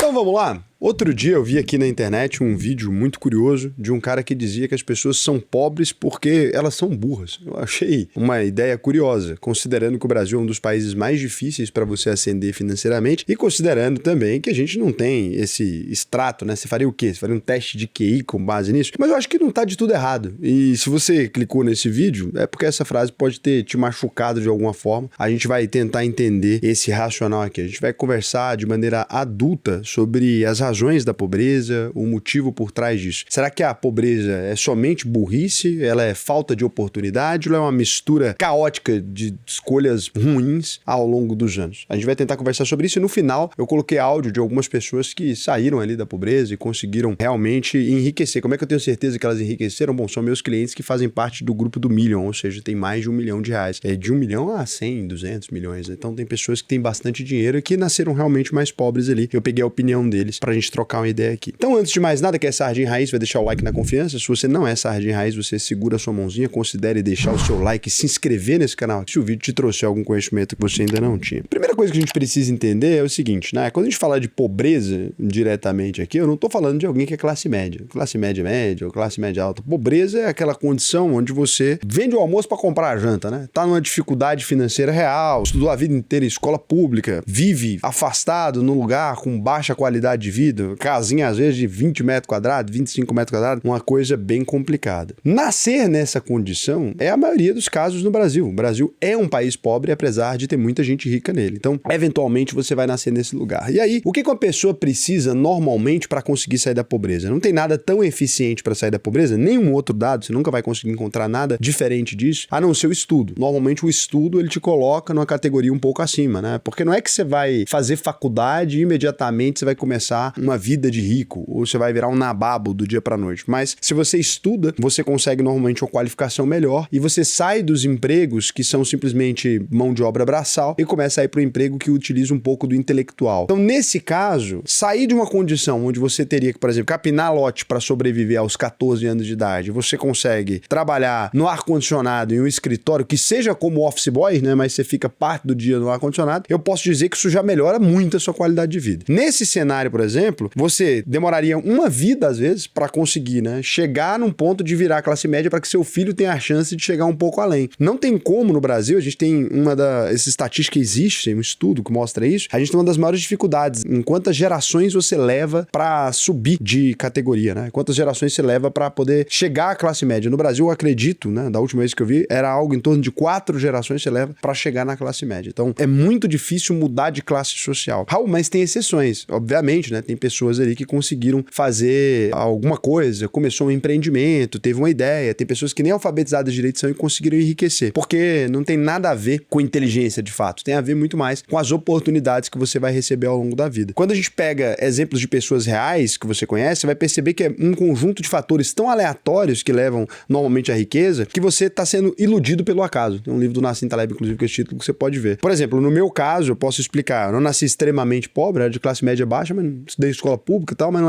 Então vamos lá? Outro dia eu vi aqui na internet um vídeo muito curioso de um cara que dizia que as pessoas são pobres porque elas são burras. Eu achei uma ideia curiosa, considerando que o Brasil é um dos países mais difíceis para você ascender financeiramente e considerando também que a gente não tem esse extrato, né? Você faria o quê? Você faria um teste de QI com base nisso? Mas eu acho que não tá de tudo errado. E se você clicou nesse vídeo, é porque essa frase pode ter te machucado de alguma forma. A gente vai tentar entender esse racional aqui. A gente vai conversar de maneira adulta sobre as razões da pobreza, o motivo por trás disso. Será que a pobreza é somente burrice? Ela é falta de oportunidade? Ou é uma mistura caótica de escolhas ruins ao longo dos anos? A gente vai tentar conversar sobre isso e no final eu coloquei áudio de algumas pessoas que saíram ali da pobreza e conseguiram realmente enriquecer. Como é que eu tenho certeza que elas enriqueceram? Bom, são meus clientes que fazem parte do grupo do Million, ou seja, tem mais de R$1 milhão. É de 1 milhão a 100, 200 milhões. Então tem pessoas que têm bastante dinheiro e que nasceram realmente mais pobres ali. Eu peguei a opinião deles pra gente trocar uma ideia aqui. Então, antes de mais nada, que é Sardinha Raiz, vai deixar o like na confiança. Se você não é Sardinha Raiz, você segura a sua mãozinha, considere deixar o seu like e se inscrever nesse canal aqui, se o vídeo te trouxe algum conhecimento que você ainda não tinha. Primeira coisa que a gente precisa entender é o seguinte, né? Quando a gente fala de pobreza diretamente aqui, eu não tô falando de alguém que é classe média ou classe média alta. Pobreza é aquela condição onde você vende o almoço para comprar a janta, né? Tá numa dificuldade financeira real, estudou a vida inteira em escola pública, vive afastado num lugar com baixa qualidade de vida, casinha às vezes de 20 metros quadrados, 25 metros quadrados, uma coisa bem complicada. Nascer nessa condição é a maioria dos casos no Brasil. O Brasil é um país pobre, apesar de ter muita gente rica nele. Então, eventualmente, você vai nascer nesse lugar. E aí, o que uma pessoa precisa normalmente para conseguir sair da pobreza? Não tem nada tão eficiente para sair da pobreza, nenhum outro dado, você nunca vai conseguir encontrar nada diferente disso, a não ser o estudo. Normalmente, o estudo, ele te coloca numa categoria um pouco acima, né? Porque não é que você vai fazer faculdade e imediatamente você vai começar uma vida de rico, ou você vai virar um nababo do dia pra noite. Mas se você estuda, você consegue normalmente uma qualificação melhor e você sai dos empregos que são simplesmente mão de obra braçal e começa a ir pro emprego que utiliza um pouco do intelectual. Então, nesse caso, sair de uma condição onde você teria que, por exemplo, capinar lote para sobreviver aos 14 anos de idade, você consegue trabalhar no ar-condicionado em um escritório que seja como office boy, né, mas você fica parte do dia no ar-condicionado, eu posso dizer que isso já melhora muito a sua qualidade de vida. Nesse cenário, por exemplo, você demoraria uma vida, às vezes, para conseguir, né, chegar num ponto de virar classe média para que seu filho tenha a chance de chegar um pouco além. Não tem como no Brasil, a gente tem essa estatística existe, tem um estudo que mostra isso, a gente tem uma das maiores dificuldades em quantas gerações você leva para subir de categoria, né? Quantas gerações você leva para poder chegar à classe média. No Brasil, eu acredito, né, da última vez que eu vi, era algo em torno de 4 gerações você leva para chegar na classe média. Então, é muito difícil mudar de classe social. Raul, mas tem exceções, obviamente, né? Tem pessoas ali que conseguiram fazer alguma coisa, começou um empreendimento, teve uma ideia, tem pessoas que nem alfabetizadas direito são e conseguiram enriquecer. Porque não tem nada a ver com inteligência, de fato. Tem a ver muito mais com as oportunidades que você vai receber ao longo da vida. Quando a gente pega exemplos de pessoas reais que você conhece, você vai perceber que é um conjunto de fatores tão aleatórios que levam normalmente à riqueza, que você está sendo iludido pelo acaso. Tem um livro do Nassim Taleb, inclusive, com esse título que você pode ver. Por exemplo, no meu caso, eu posso explicar, eu não nasci extremamente pobre, era de classe média baixa, mas estudei escola pública e tal, mas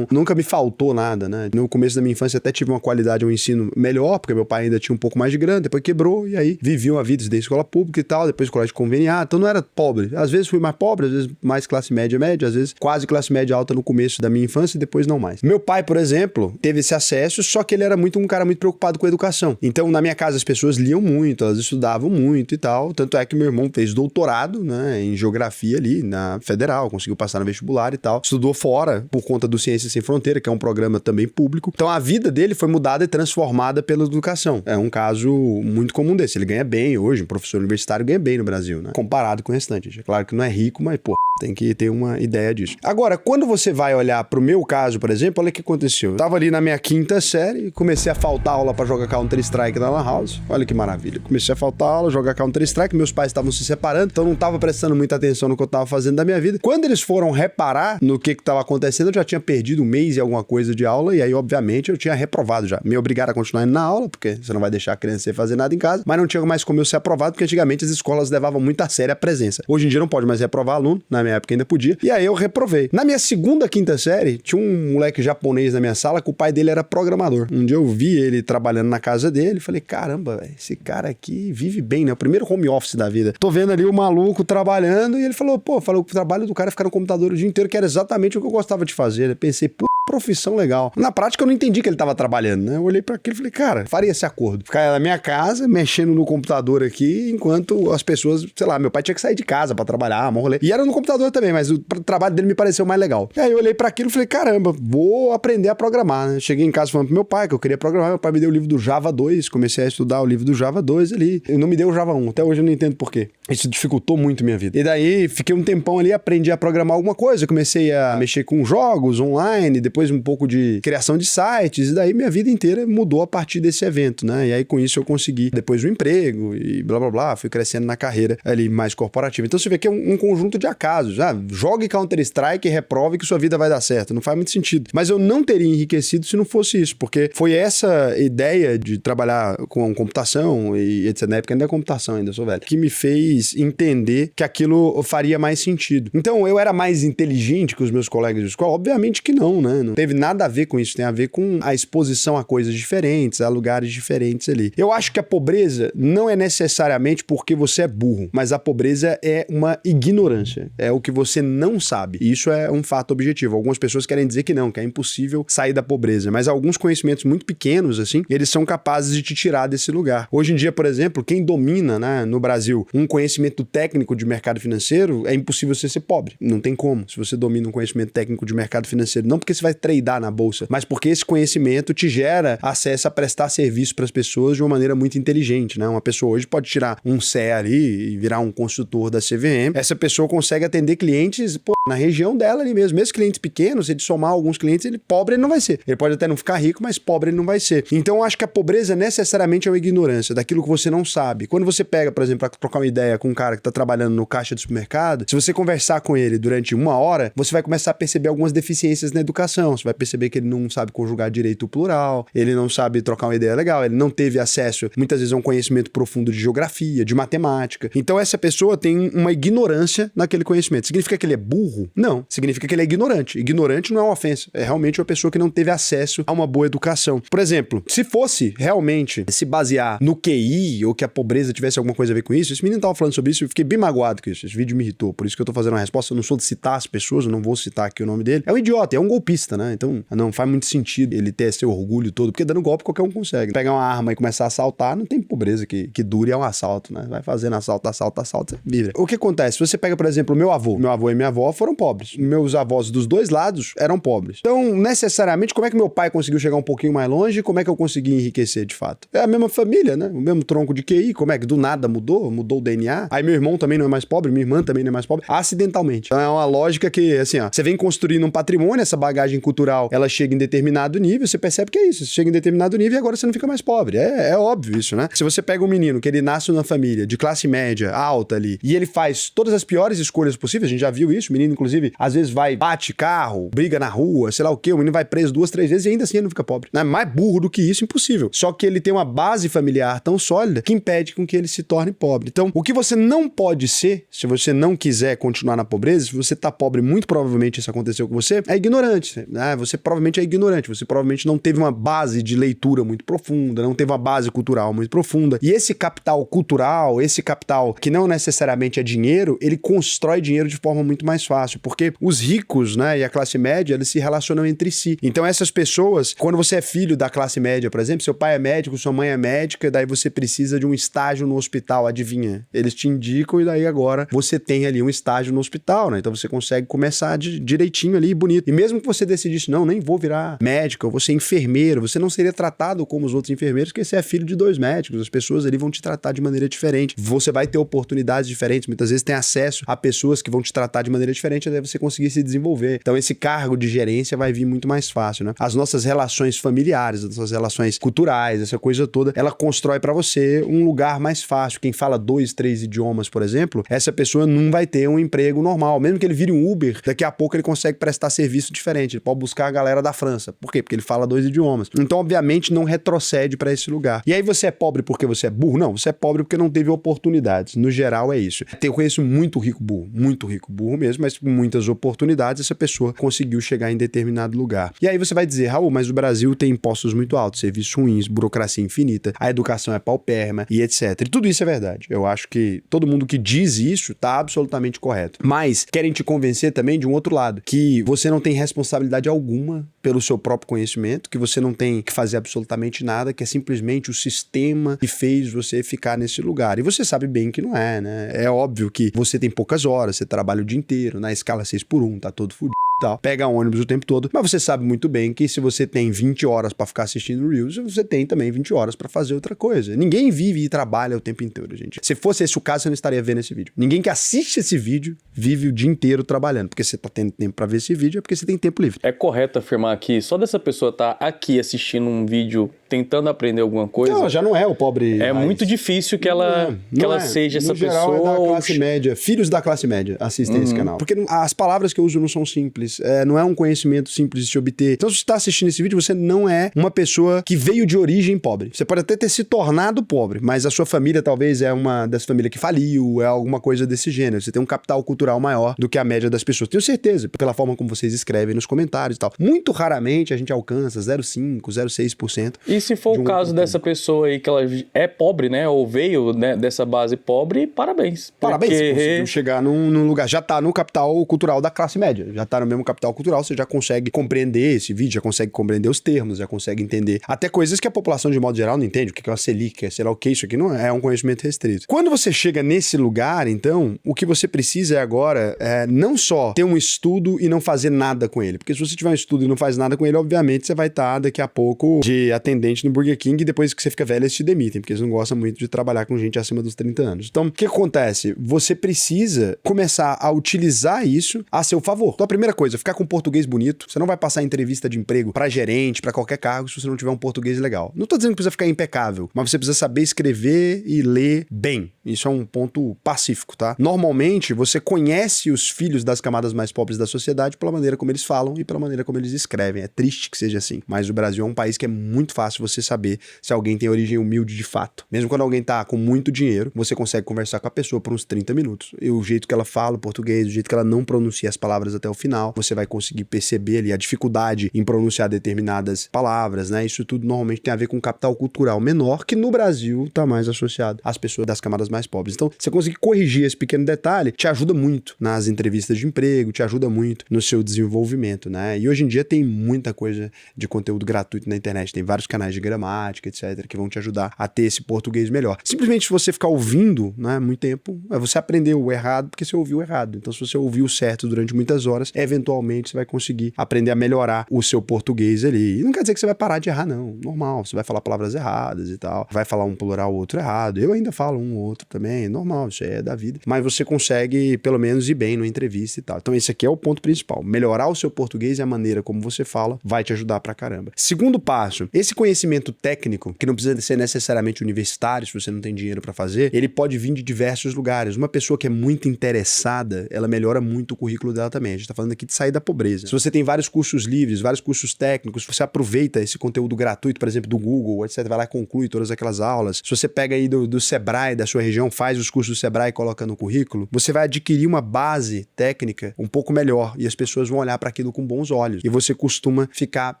nunca me faltou nada, né? No começo da minha infância até tive uma qualidade, um ensino melhor, porque meu pai ainda tinha um pouco mais de grana, depois quebrou, e aí vivi uma vida, estudei escola pública e tal, depois colégio conveniado, então não era pobre. Às vezes fui mais pobre, às vezes mais classe média, às vezes quase classe média alta no começo da minha infância e depois não mais. Meu pai, por exemplo, teve esse acesso, só que ele era um cara muito preocupado com a educação. Então, na minha casa, as pessoas liam muito, elas estudavam muito e tal, tanto é que meu irmão fez doutorado, né, em geografia ali, na Federal, conseguiu passar no vestibular e tal, estudou fora por conta do Ciências Sem Fronteira, que é um programa também público. Então, a vida dele foi mudada e transformada pela educação. É um caso muito comum desse. Ele ganha bem hoje, um professor universitário ganha bem no Brasil, né, comparado com o restante. É claro que não é rico, mas, pô, tem que ter uma ideia disso. Agora, quando você vai olhar pro meu caso, por exemplo, olha o que aconteceu. Eu tava ali na minha 5ª série, comecei a faltar aula pra jogar Counter-Strike na Lan House. Olha que maravilha. Comecei a faltar aula, jogar Counter-Strike, meus pais estavam se separando, então não tava prestando muita atenção no que eu tava fazendo da minha vida. Quando eles foram reparar no que tava acontecendo, eu já tinha perdido um mês e alguma coisa de aula, e aí, obviamente, eu tinha reprovado já. Me obrigaram a continuar indo na aula, porque você não vai deixar a criança fazer nada em casa, mas não tinha mais como eu ser aprovado, porque antigamente as escolas levavam muito a sério a presença. Hoje em dia não pode mais reprovar aluno, na minha minha época ainda podia. E aí eu reprovei. Na minha segunda, quinta série, tinha um moleque japonês na minha sala que o pai dele era programador. Um dia eu vi ele trabalhando na casa dele e falei, caramba, véio, esse cara aqui vive bem, né? O primeiro home office da vida. Tô vendo ali o maluco trabalhando e ele falou, o trabalho do cara é ficar no computador o dia inteiro, que era exatamente o que eu gostava de fazer. Eu pensei, profissão legal. Na prática eu não entendi que ele tava trabalhando, né? Eu olhei pra aquilo e falei, cara, faria esse acordo. Ficar na minha casa, mexendo no computador aqui, enquanto as pessoas, sei lá, meu pai tinha que sair de casa pra trabalhar, rolê. E era no computador também, mas o trabalho dele me pareceu mais legal. E aí eu olhei pra aquilo e falei, caramba, vou aprender a programar, né? Cheguei em casa falando pro meu pai que eu queria programar, meu pai me deu o livro do Java 2, comecei a estudar o livro do Java 2 ali. Ele não me deu o Java 1, até hoje eu não entendo por quê. Isso dificultou muito minha vida. E daí, fiquei um tempão ali, aprendi a programar alguma coisa, comecei a mexer com jogos online, depois um pouco de criação de sites, e daí minha vida inteira mudou a partir desse evento, né? E aí com isso eu consegui depois um emprego e blá blá blá, fui crescendo na carreira ali mais corporativa. Então você vê que é um conjunto de acasos, jogue Counter-Strike e reprove que sua vida vai dar certo, não faz muito sentido. Mas eu não teria enriquecido se não fosse isso, porque foi essa ideia de trabalhar com computação e etc. Na época ainda é computação, ainda sou velho, que me fez entender que aquilo faria mais sentido. Então eu era mais inteligente que os meus colegas de escola? Obviamente que não, né? Não teve nada a ver com isso, tem a ver com a exposição a coisas diferentes, a lugares diferentes ali. Eu acho que a pobreza não é necessariamente porque você é burro, mas a pobreza é uma ignorância, é o que você não sabe. E isso é um fato objetivo. Algumas pessoas querem dizer que não, que é impossível sair da pobreza, mas alguns conhecimentos muito pequenos, assim, eles são capazes de te tirar desse lugar. Hoje em dia, por exemplo, quem domina, né, no Brasil, um conhecimento técnico de mercado financeiro, é impossível você ser pobre. Não tem como. Se você domina um conhecimento técnico de mercado financeiro, não porque você vai tradear na bolsa, mas porque esse conhecimento te gera acesso a prestar serviço para as pessoas de uma maneira muito inteligente, né? Uma pessoa hoje pode tirar um CE ali e virar um consultor da CVM. Essa pessoa consegue atender clientes, na região dela ali mesmo. Mesmo clientes pequenos, se ele somar alguns clientes, pobre ele não vai ser. Ele pode até não ficar rico, mas pobre ele não vai ser. Então eu acho que a pobreza necessariamente é uma ignorância daquilo que você não sabe. Quando você pega, por exemplo, para trocar uma ideia com um cara que está trabalhando no caixa do supermercado, se você conversar com ele durante uma hora, você vai começar a perceber algumas deficiências na educação. Você vai perceber que ele não sabe conjugar direito o plural, ele não sabe trocar uma ideia legal, ele não teve acesso, muitas vezes, a um conhecimento profundo de geografia, de matemática. Então essa pessoa tem uma ignorância naquele conhecimento. Significa que ele é burro? Não. Significa que ele é ignorante. Ignorante não é uma ofensa. É realmente uma pessoa que não teve acesso a uma boa educação. Por exemplo, se fosse realmente se basear no QI ou que a pobreza tivesse alguma coisa a ver com isso, esse menino tava falando sobre isso, eu fiquei bem magoado com isso. Esse vídeo me irritou. Por isso que eu tô fazendo uma resposta. Eu não sou de citar as pessoas, eu não vou citar aqui o nome dele. É um idiota, é um golpista, né? Então não faz muito sentido ele ter esse orgulho todo, porque dando golpe qualquer um consegue. Pegar uma arma e começar a assaltar, não tem pobreza que dure, é um assalto, né? Vai fazendo assalto, você vira. O que acontece? Se você pega, por exemplo, meu avô e minha avó foram pobres. Meus avós dos dois lados eram pobres. Então, necessariamente, como é que meu pai conseguiu chegar um pouquinho mais longe e como é que eu consegui enriquecer de fato? É a mesma família, né? O mesmo tronco de QI, como é que do nada mudou o DNA? Aí meu irmão também não é mais pobre, minha irmã também não é mais pobre, acidentalmente. Então é uma lógica que, assim, ó, você vem construindo um patrimônio, essa bagagem cultural, ela chega em determinado nível, você percebe que é isso, você chega em determinado nível e agora você não fica mais pobre. É óbvio isso, né? Se você pega um menino que ele nasce numa família de classe média, alta ali, e ele faz todas as piores escolhas possíveis, a gente já viu isso, o menino, inclusive, às vezes vai, bate carro, briga na rua, sei lá o quê, o menino vai preso 2, 3 vezes e ainda assim ele não fica pobre. Né? Mais burro do que isso, impossível. Só que ele tem uma base familiar tão sólida que impede com que ele se torne pobre. Então, o que você não pode ser, se você não quiser continuar na pobreza, se você tá pobre, muito provavelmente isso aconteceu com você, é ignorante. Né? Você provavelmente é ignorante, você provavelmente não teve uma base de leitura muito profunda, não teve uma base cultural muito profunda. E esse capital cultural, esse capital que não necessariamente é dinheiro, ele constrói dinheiro de forma muito mais fácil, porque os ricos, né, e a classe média, eles se relacionam entre si. Então essas pessoas, quando você é filho da classe média, por exemplo, seu pai é médico, sua mãe é médica, daí você precisa de um estágio no hospital, adivinha? Eles te indicam e daí agora você tem ali um estágio no hospital, né? Então você consegue começar direitinho ali, bonito. E mesmo que você decidisse, não, nem vou virar médico, eu vou ser enfermeiro, você não seria tratado como os outros enfermeiros, porque você é filho de 2 médicos, as pessoas ali vão te tratar de maneira diferente. Você vai ter oportunidades diferentes, muitas vezes tem acesso a pessoas que vão te tratar de maneira diferente até você conseguir se desenvolver. Então esse cargo de gerência vai vir muito mais fácil, né? As nossas relações familiares, as nossas relações culturais, essa coisa toda, ela constrói pra você um lugar mais fácil. Quem fala 2, 3 idiomas, por exemplo, essa pessoa não vai ter um emprego normal. Mesmo que ele vire um Uber, daqui a pouco ele consegue prestar serviço diferente. Ele pode buscar a galera da França. Por quê? Porque ele fala 2 idiomas. Então, obviamente, não retrocede pra esse lugar. E aí você é pobre porque você é burro? Não, você é pobre porque não teve oportunidades. No geral, é isso. Eu conheço muito rico burro mesmo, mas com muitas oportunidades, essa pessoa conseguiu chegar em determinado lugar. E aí você vai dizer, Raul, mas o Brasil tem impostos muito altos, serviços ruins, burocracia infinita, a educação é paupérrima e etc. E tudo isso é verdade. Eu acho que todo mundo que diz isso tá absolutamente correto. Mas querem te convencer também de um outro lado, que você não tem responsabilidade alguma pelo seu próprio conhecimento, que você não tem que fazer absolutamente nada, que é simplesmente o sistema que fez você ficar nesse lugar. E você sabe bem que não é, né? É óbvio que você tem poucas horas, você trabalha o dia inteiro, na escala 6x1, tá todo fudido. Pega ônibus o tempo todo, mas você sabe muito bem que se você tem 20 horas pra ficar assistindo Reels, você tem também 20 horas pra fazer outra coisa. Ninguém vive e trabalha o tempo inteiro, gente. Se fosse esse o caso, você não estaria vendo esse vídeo. Ninguém que assiste esse vídeo vive o dia inteiro trabalhando, porque você tá tendo tempo pra ver esse vídeo, é porque você tem tempo livre. É correto afirmar que só dessa pessoa tá aqui assistindo um vídeo tentando aprender alguma coisa? Não, já não é o pobre. É muito difícil que ela seja essa pessoa. É da classe média. Filhos da classe média assistem esse canal. Porque as palavras que eu uso não são simples. Não é um conhecimento simples de se obter. Então, se você está assistindo esse vídeo, você não é uma pessoa que veio de origem pobre. Você pode até ter se tornado pobre, mas a sua família talvez é uma dessa família que faliu, é alguma coisa desse gênero. Você tem um capital cultural maior do que a média das pessoas. Tenho certeza, pela forma como vocês escrevem nos comentários e tal. Muito raramente a gente alcança 0,5%, 0,6%. E se for o caso dessa pessoa aí, que ela é pobre, né? Ou veio, né, dessa base pobre, parabéns. Parabéns, você conseguiu chegar num lugar. Já tá no capital cultural da classe média. Já tá no mesmo capital cultural, você já consegue compreender esse vídeo, já consegue compreender os termos, já consegue entender até coisas que a população de modo geral não entende. O que é uma Selic, sei lá o que, isso aqui não é um conhecimento restrito. Quando você chega nesse lugar, então, o que você precisa agora não só ter um estudo e não fazer nada com ele. Porque se você tiver um estudo e não faz nada com ele, obviamente você vai estar daqui a pouco de atendente no Burger King e depois que você fica velho eles te demitem, porque eles não gostam muito de trabalhar com gente acima dos 30 anos. Então, o que acontece? Você precisa começar a utilizar isso a seu favor. Então, a primeira coisa, ficar com português bonito. Você não vai passar entrevista de emprego pra gerente, pra qualquer cargo, se você não tiver um português legal. Não tô dizendo que precisa ficar impecável, mas você precisa saber escrever e ler bem. Isso é um ponto pacífico, tá? Normalmente, você conhece os filhos das camadas mais pobres da sociedade pela maneira como eles falam e pela maneira como eles escrevem. É triste que seja assim, mas o Brasil é um país que é muito fácil você saber se alguém tem origem humilde de fato. Mesmo quando alguém tá com muito dinheiro, você consegue conversar com a pessoa por uns 30 minutos. E o jeito que ela fala o português, o jeito que ela não pronuncia as palavras até o final, você vai conseguir perceber ali a dificuldade em pronunciar determinadas palavras, né? Isso tudo normalmente tem a ver com capital cultural menor, que no Brasil tá mais associado às pessoas das camadas mais pobres. Então, você conseguir corrigir esse pequeno detalhe te ajuda muito nas entrevistas de emprego, te ajuda muito no seu desenvolvimento, né? E hoje em dia tem muita coisa de conteúdo gratuito na internet, tem vários canais de gramática, etc, que vão te ajudar a ter esse português melhor. Simplesmente se você ficar ouvindo, né, muito tempo, você aprendeu o errado porque você ouviu errado. Então, se você ouviu o certo durante muitas horas, eventualmente você vai conseguir aprender a melhorar o seu português ali. E não quer dizer que você vai parar de errar, não. Normal, você vai falar palavras erradas e tal, vai falar um plural ou outro errado. Eu ainda falo um ou outro também, normal, isso é da vida. Mas você consegue, pelo menos, ir bem numa entrevista e tal. Então, esse aqui é o ponto principal. Melhorar o seu português e a maneira como você fala vai te ajudar pra caramba. Segundo passo, esse conhecimento técnico, que não precisa ser necessariamente universitário, se você não tem dinheiro pra fazer, ele pode vir de diversos lugares. Uma pessoa que é muito interessada, ela melhora muito o currículo dela também. A gente tá falando aqui de sair da pobreza. Se você tem vários cursos livres, vários cursos técnicos, você aproveita esse conteúdo gratuito, por exemplo, do Google, etc, vai lá e conclui todas aquelas aulas. Se você pega aí do Sebrae, da sua região, faz os cursos do Sebrae e coloca no currículo, você vai adquirir uma base técnica um pouco melhor e as pessoas vão olhar para aquilo com bons olhos. E você costuma ficar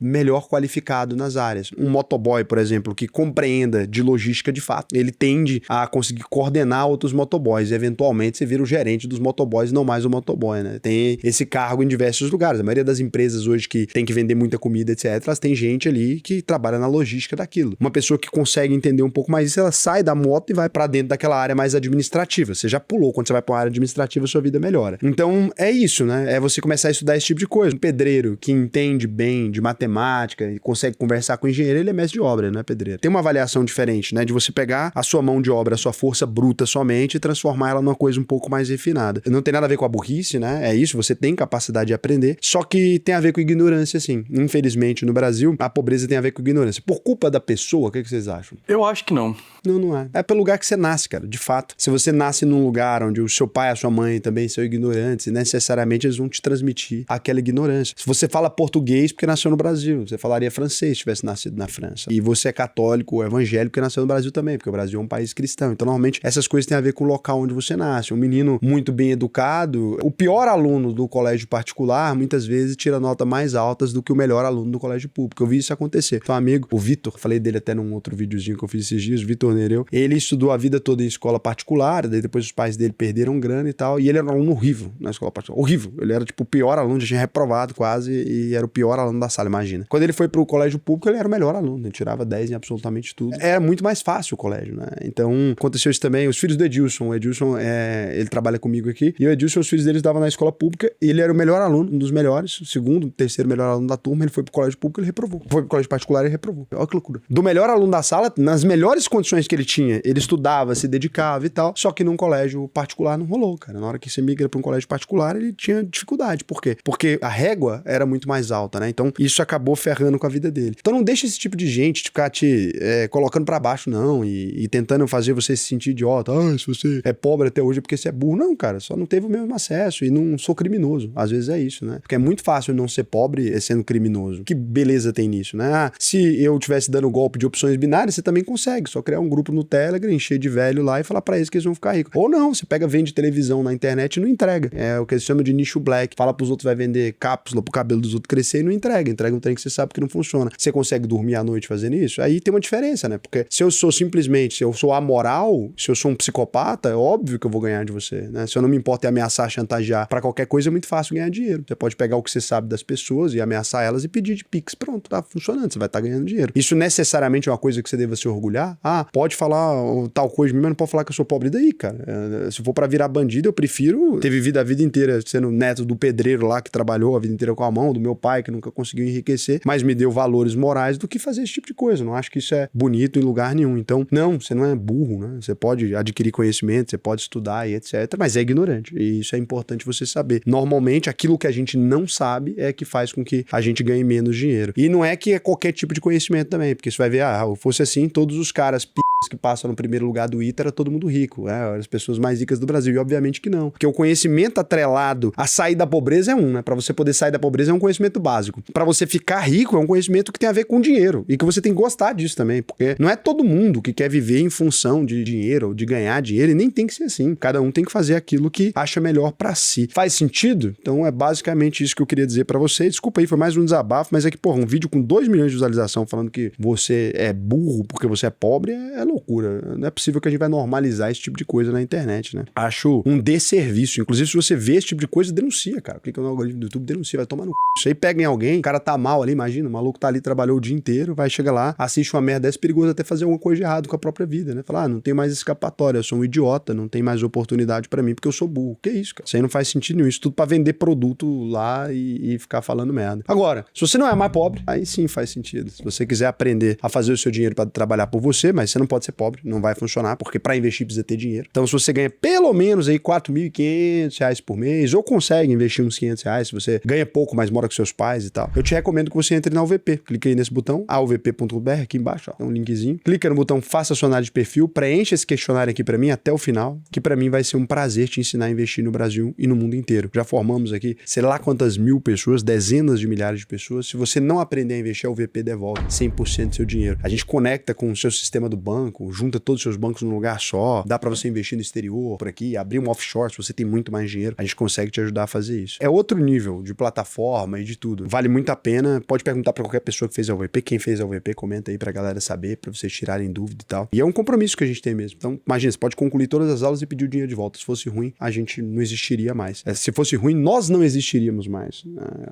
melhor qualificado nas áreas. Um motoboy, por exemplo, que compreenda de logística de fato, ele tende a conseguir coordenar outros motoboys e eventualmente você vira o gerente dos motoboys, não mais o motoboy, né? Tem esse cargo em diversos lugares. A maioria das empresas hoje que tem que vender muita comida, etc, elas têm gente ali que trabalha na logística daquilo. Uma pessoa que consegue entender um pouco mais isso, ela sai da moto e vai para dentro daquela área mais administrativa. Você já pulou, quando você vai para uma área administrativa, sua vida melhora. Então, é isso, né? É você começar a estudar esse tipo de coisa. Um pedreiro que entende bem de matemática e consegue conversar com o engenheiro, ele é mestre de obra, não é pedreiro. Tem uma avaliação diferente, né? De você pegar a sua mão de obra, a sua força bruta somente e transformar ela numa coisa um pouco mais refinada. Não tem nada a ver com a burrice, né? É isso, você tem capacidade de aprender, só que tem a ver com ignorância, sim. Infelizmente, no Brasil, a pobreza tem a ver com ignorância. Por culpa da pessoa, o que vocês acham? Eu acho que não. Não é. É pelo lugar que você nasce, cara, de fato. Se você nasce num lugar onde o seu pai e a sua mãe também são ignorantes, necessariamente eles vão te transmitir aquela ignorância. Se você fala português porque nasceu no Brasil, você falaria francês se tivesse nascido na França. E você é católico ou evangélico porque nasceu no Brasil também, porque o Brasil é um país cristão. Então, normalmente, essas coisas têm a ver com o local onde você nasce. Um menino muito bem educado, o pior aluno do colégio particular, muitas vezes tira notas mais altas do que o melhor aluno do colégio público. Eu vi isso acontecer. Então, um amigo, o Vitor, falei dele até num outro videozinho que eu fiz esses dias, o Vitor Nereu, ele estudou a vida toda em escola particular, daí depois os pais dele perderam grana e tal, e ele era um aluno horrível na escola particular. Horrível. Ele era tipo o pior aluno, já tinha reprovado quase, e era o pior aluno da sala, imagina. Quando ele foi pro colégio público, ele era o melhor aluno, ele tirava 10 em absolutamente tudo. Era muito mais fácil o colégio, né? Então, aconteceu isso também. Os filhos do Edilson, o Edilson, ele trabalha comigo aqui, e o Edilson, os filhos dele estavam na escola pública, e ele era o melhor aluno, um dos melhores, o segundo, terceiro melhor aluno da turma, ele foi pro colégio público, ele reprovou. Foi pro colégio particular e reprovou. Olha que loucura. Do melhor aluno da sala, nas melhores condições que ele tinha, ele estudava, se dedicava e tal, só que num colégio particular não rolou, cara. Na hora que você migra para um colégio particular, ele tinha dificuldade. Por quê? Porque a régua era muito mais alta, né? Então, isso acabou ferrando com a vida dele. Então, não deixa esse tipo de gente ficar te colocando para baixo, não, e tentando fazer você se sentir idiota. Ah, se você é pobre até hoje é porque você é burro. Não, cara, só não teve o mesmo acesso e não sou criminoso. Às vezes é isso, né? Porque é muito fácil não ser pobre sendo criminoso. Que beleza tem nisso, né? Ah, se eu tivesse dando golpe de opções binárias, você também consegue. Só criar um grupo no Telegram, encher de velho lá e falar pra eles que eles vão ficar ricos. Ou não, você pega, vende televisão na internet e não entrega. É o que eles chamam de nicho black. Fala pros outros, vai vender cápsula pro cabelo dos outros crescer e não entrega. Entrega um trem que você sabe que não funciona. Você consegue dormir à noite fazendo isso? Aí tem uma diferença, né? Porque se eu sou simplesmente, se eu sou amoral, se eu sou um psicopata, é óbvio que eu vou ganhar de você, né? Se eu não me importo em ameaçar, chantagear pra qualquer coisa, é muito fácil ganhar dinheiro. Você pode pegar o que você sabe das pessoas e ameaçar elas e pedir de Pix. Pronto, tá funcionando, você vai estar ganhando dinheiro. Isso necessariamente é uma coisa que você deva se orgulhar? Ah, pode falar tal coisa de mim, mas não pode falar que eu sou pobre daí, cara. Se for pra virar bandido, eu prefiro ter vivido a vida inteira sendo neto do pedreiro lá que trabalhou a vida inteira com a mão, do meu pai que nunca conseguiu enriquecer, mas me deu valores morais do que fazer esse tipo de coisa. Não acho que isso é bonito em lugar nenhum. Então, não, você não é burro, né? Você pode adquirir conhecimento, você pode estudar e etc, mas é ignorante. E isso é importante você saber. Normalmente, aquilo que a gente não sabe é que faz com que a gente ganhe menos dinheiro. E não é que é qualquer tipo de conhecimento também, porque você vai ver, fosse assim, todos os caras que passam no primeiro lugar do ITA era todo mundo rico, as pessoas mais ricas do Brasil, e obviamente que não, porque o conhecimento atrelado a sair da pobreza é né? Para você poder sair da pobreza é um conhecimento básico. Para você ficar rico é um conhecimento que tem a ver com dinheiro, e que você tem que gostar disso também, porque não é todo mundo que quer viver em função de dinheiro ou de ganhar dinheiro, e nem tem que ser assim. Cada um tem que fazer aquilo que acha melhor para si. Faz sentido? Então é basicamente isso que eu queria dizer para você. Desculpa aí, foi mais um desabafo, mas é que, porra, um vídeo com 2 milhões de visualização falando que você é burro porque você é pobre é loucura. Não é possível que a gente vai normalizar esse tipo de coisa na internet, né? Acho um desserviço. Inclusive, se você vê esse tipo de coisa, denuncia, cara. Clica no algoritmo do YouTube, denuncia, vai tomar no c... Isso aí pega em alguém, o cara tá mal ali, imagina, o maluco tá ali, trabalhou o dia inteiro, vai chegar lá, assiste uma merda dessa, perigoso até fazer alguma coisa de errado com a própria vida, né? Falar, não tem mais escapatória, eu sou um idiota, não tem mais oportunidade pra mim porque eu sou burro. Que isso, cara? Isso aí não faz sentido nenhum. Isso tudo pra vender produto lá e ficar falando merda. Agora, se você não é mais pobre, aí sim faz sentido. Se você quiser aprender a fazer o seu dinheiro pra trabalhar por você, mas você não pode ser pobre, não vai funcionar, porque pra investir precisa ter dinheiro. Então, se você ganha pelo menos aí R$4.500 por mês, ou consegue investir uns R$500, se você ganha pouco, mas mora com seus pais e tal, eu te recomendo que você entre na UVP. Clica aí nesse botão, alvp.br, aqui embaixo, ó, tem um linkzinho. Clica no botão Faça sua análise de perfil, preencha esse questionário aqui pra mim até o final, que pra mim vai ser um prazer te ensinar a investir no Brasil e no mundo inteiro. Já formamos aqui, sei lá quantas mil pessoas, dezenas de milhares de pessoas. Se você não aprender a investir, a UVP devolve 100% do seu dinheiro. A gente conecta com o seu sistema do banco, junta todos os seus bancos num lugar só, dá pra você investir no exterior, por aqui, abrir um offshore, se você tem muito mais dinheiro, a gente consegue te ajudar a fazer isso. É outro nível de plataforma e de tudo. Vale muito a pena, pode perguntar pra qualquer pessoa que fez a UVP, quem fez a UVP, comenta aí pra galera saber, pra vocês tirarem dúvida e tal. E é um compromisso que a gente tem mesmo. Então, imagina, você pode concluir todas as aulas e pedir o dinheiro de volta. Se fosse ruim, a gente não existiria mais. Se fosse ruim, nós não existiríamos mais.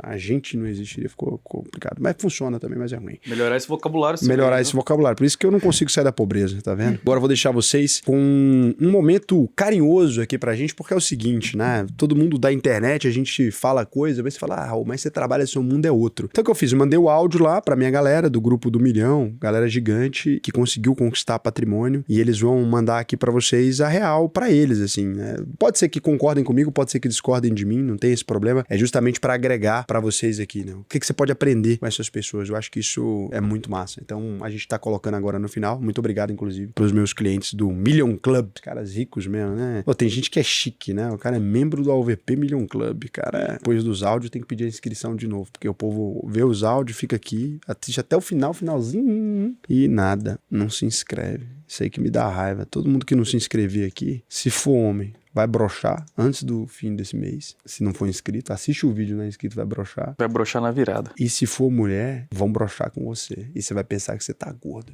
A gente não existiria, ficou complicado. Mas funciona também, mas é ruim. Melhorar esse vocabulário. Melhorar esse vocabulário. Por isso que eu não consigo sair da pobreza. carinhoso, tá vendo? Agora eu vou deixar vocês com um momento carinhoso aqui pra gente, porque é o seguinte, né? Todo mundo da internet, a gente fala coisa, mas você fala, mas você trabalha, seu mundo é outro. Então o que eu fiz? Eu mandei o áudio lá pra minha galera do grupo do Milhão, galera gigante, que conseguiu conquistar patrimônio, e eles vão mandar aqui pra vocês a real pra eles, assim, né? Pode ser que concordem comigo, pode ser que discordem de mim, não tem esse problema, é justamente pra agregar pra vocês aqui, né? O que você pode aprender com essas pessoas? Eu acho que isso é muito massa. Então a gente tá colocando agora no final. Muito obrigado, inclusive, pros meus clientes do Million Club, caras ricos mesmo, né? Pô, tem gente que é chique, né? O cara é membro do AUVP Million Club, cara. Depois dos áudios tem que pedir a inscrição de novo, porque o povo vê os áudios, fica aqui, assiste até o finalzinho, e nada, não se inscreve. Isso aí que me dá raiva. Todo mundo que não se inscrever aqui, se for homem, vai broxar antes do fim desse mês. Se não for inscrito, assiste o vídeo, não é inscrito, vai broxar. Vai broxar na virada. E se for mulher, vão broxar com você. E você vai pensar que você tá gorda.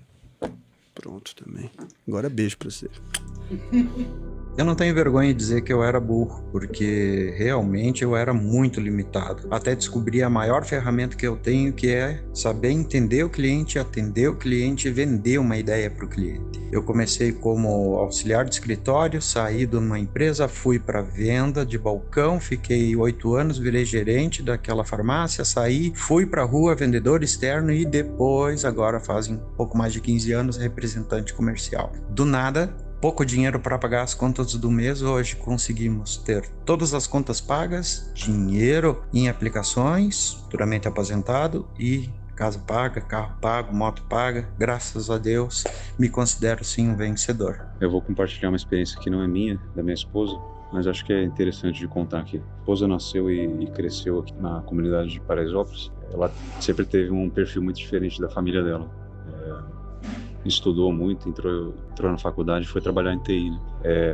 Pronto também. Agora beijo pra você. Eu não tenho vergonha de dizer que eu era burro, porque realmente eu era muito limitado. Até descobrir a maior ferramenta que eu tenho, que é saber entender o cliente, atender o cliente e vender uma ideia para o cliente. Eu comecei como auxiliar de escritório, saí de uma empresa, fui para venda de balcão, fiquei 8 anos, virei gerente daquela farmácia, saí, fui para a rua, vendedor externo e depois, agora fazem pouco mais de 15 anos, representante comercial. Do nada, pouco dinheiro para pagar as contas do mês, hoje conseguimos ter todas as contas pagas, dinheiro em aplicações, futuramente aposentado e casa paga, carro pago, moto paga. Graças a Deus, me considero sim um vencedor. Eu vou compartilhar uma experiência que não é minha, da minha esposa, mas acho que é interessante de contar aqui. A esposa nasceu e cresceu aqui na comunidade de Paraisópolis. Ela sempre teve um perfil muito diferente da família dela. Estudou muito, entrou na faculdade e foi trabalhar em TI.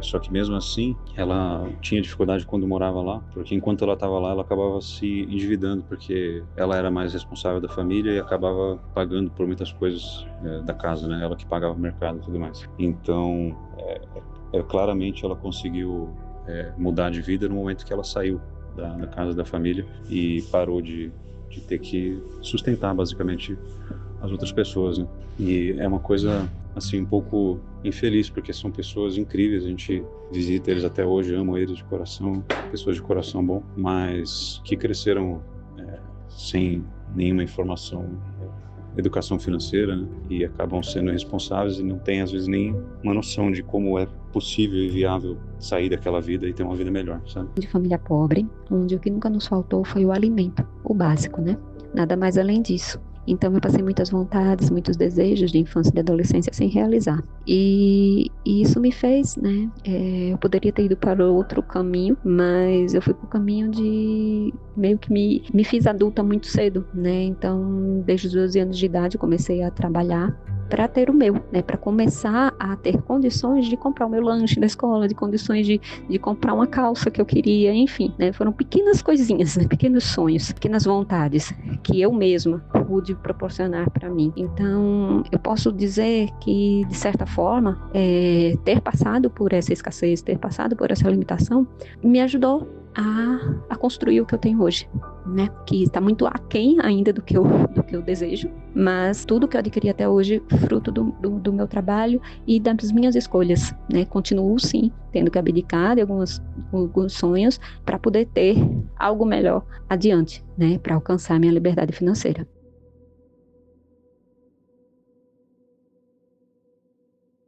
Só que mesmo assim, ela tinha dificuldade quando morava lá, porque enquanto ela estava lá, ela acabava se endividando, porque ela era mais responsável da família e acabava pagando por muitas coisas da casa, né? Ela que pagava o mercado e tudo mais. Então, claramente ela conseguiu mudar de vida no momento que ela saiu da casa da família e parou de ter que sustentar basicamente as outras pessoas, né? E é uma coisa assim um pouco infeliz, porque são pessoas incríveis, a gente visita eles até hoje, amo eles de coração, pessoas de coração bom, mas que cresceram sem nenhuma informação, educação financeira, né? E acabam sendo responsáveis e não têm às vezes nem uma noção de como é possível e viável sair daquela vida e ter uma vida melhor, sabe? De família pobre, onde o que nunca nos faltou foi o alimento, o básico, né? Nada mais além disso. Então eu passei muitas vontades, muitos desejos de infância e de adolescência sem realizar. E isso me fez, né? Eu poderia ter ido para outro caminho, mas eu fui para o caminho de meio que me fiz adulta muito cedo, né? Então, desde os 12 anos de idade, eu comecei a trabalhar para ter o meu, né? Para começar a ter condições de comprar o meu lanche da escola, de condições de comprar uma calça que eu queria, enfim, né? Foram pequenas coisinhas, né? Pequenos sonhos, pequenas vontades que eu mesma pude proporcionar para mim. Então, eu posso dizer que, de certa forma, ter passado por essa escassez, ter passado por essa limitação, me ajudou a construir o que eu tenho hoje, né? Que está muito aquém ainda do que eu desejo, mas tudo que eu adquiri até hoje, fruto do meu trabalho e das minhas escolhas, né? Continuo, sim, tendo que abdicar de alguns sonhos para poder ter algo melhor adiante, né? Para alcançar minha liberdade financeira.